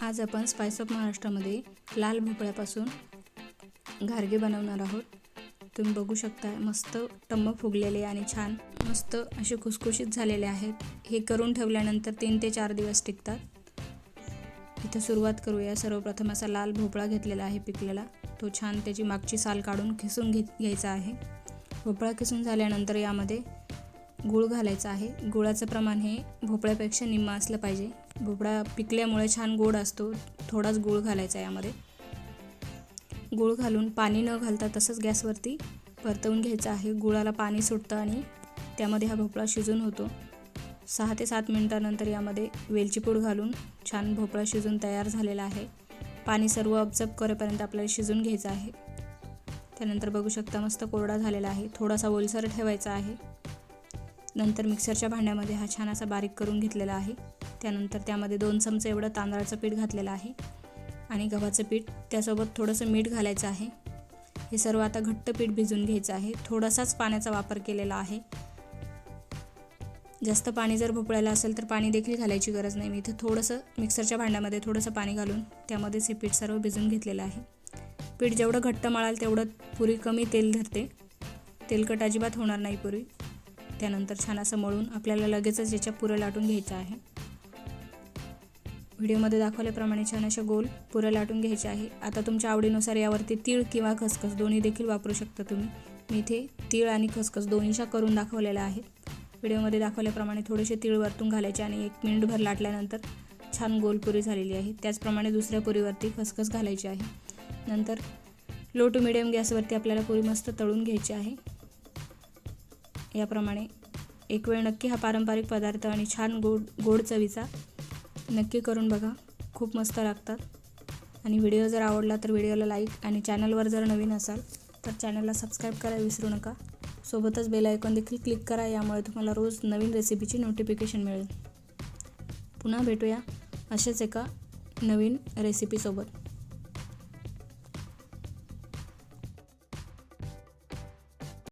आज आपण spice of महाराष्ट्रामध्ये लाल भोपळ्यापासून घारगे बनवणार आहोत। तुम्ही बघू शकता मस्त टम्म फुगलेले आणि छान मस्त असे खुसखुशीत झालेले आहेत। हे करून ठेवल्यानंतर 3 ते 4 दिवस टिकतात। इथे सुरुवात करूया। सर्वप्रथम असा लाल भोपळा घेतलेला आहे पिकलेला, तो छान त्याची मागची साल काढून खिसून घ्यायचा आहे। भोपळा खिसून झाल्यानंतर यामध्ये गूळ घालायचा आहे। गुळाचं प्रमाण हे भोपळ्यापेक्षा निम्म असलं पाहिजे। भोपळा पिकल्यामुळे छान गोड असतो, थोडाच गूळ घालायचा यामध्ये। गूळ घालून पाणी न घालता तसंच गॅसवरती परतवून घ्यायचं आहे। गुळाला पाणी सुटतं आणि त्यामध्ये हा भोपळा शिजून होतो। 6 ते 7 मिनिटांनंतर यामध्ये वेलची पूड घालून छान भोपळा शिजून तयार झालेला आहे। पाणी सर्व अब्जॉर्ब करेपर्यंत आपल्याला शिजून घ्यायचं आहे। त्यानंतर बघू शकता मस्त कोरडा झालेला आहे, थोडासा ओलसर ठेवायचा आहे। नंतर मिक्सरच्या भांड्यामध्ये हा छान असा बारीक करून घेतलेला आहे। त्यानंतर त्यामध्ये 2 चमचे एवढं तांदळाचं पीठ घातलेलं आहे आणि गव्हाचं पीठ, त्यासोबत थोडंसं मीठ घालायचं आहे। हे सर्व आता घट्ट पीठ भिजवून घ्यायचं आहे। थोडासाच पाण्याचा वापर केलेला आहे। जास्त पाणी जर भोपळ्याला असेल तर पाणी देखील घालायची गरज नाही। मी इथे थोडंसं मिक्सरच्या भांड्यामध्ये थोडंसं पाणी घालून त्यामध्येच हे पीठ सर्व भिजवून घेतलेलं आहे। पीठ जेवढं घट्ट मळाल तेवढं पुरी कमी तेल धरते, तेलकट अजिबात होणार नाही पुरी। त्यानंतर छान असं मळून आपल्याला लगेचच याच्या पुऱ्या लाटून घ्यायच्या आहे। व्हिडिओमध्ये दाखवल्याप्रमाणे छान अशा गोल पुऱ्या लाटून घ्यायच्या आहे। आता तुमच्या आवडीनुसार यावरती तीळ किंवा खसखस दोन्ही देखील वापरू शकता तुम्ही। मी इथे तीळ आणि खसखस दोन्हीच्या करून दाखवलेल्या आहेत। व्हिडिओमध्ये दाखवल्याप्रमाणे थोडेसे तीळ वरतून घालायचे आणि 1 मिनिटभर लाटल्यानंतर छान गोल पुरी झालेली आहे। त्याचप्रमाणे दुसऱ्या पुरीवरती खसखस घालायची आहे। नंतर लो टू मिडियम गॅसवरती आपल्याला पुरी मस्त तळून घ्यायची आहे। याप्रमाणे एक वेळ नक्की हा पारंपरिक पदार्थ आणि छान गोड चवीचा नक्की करून बघा, खूप मस्त लागतात। आणि व्हिडिओ जर आवडला तर व्हिडिओला लाईक आणि चॅनलवर जर नवीन असाल तर चॅनलला सबस्क्राईब करायला विसरू नका। सोबतच बेल आयकॉन देखील क्लिक करा, यामुळे तुम्हाला रोज नवीन रेसिपीची नोटिफिकेशन मिळेल। पुन्हा भेटूया अशाच एका नवीन रेसिपीसोबत।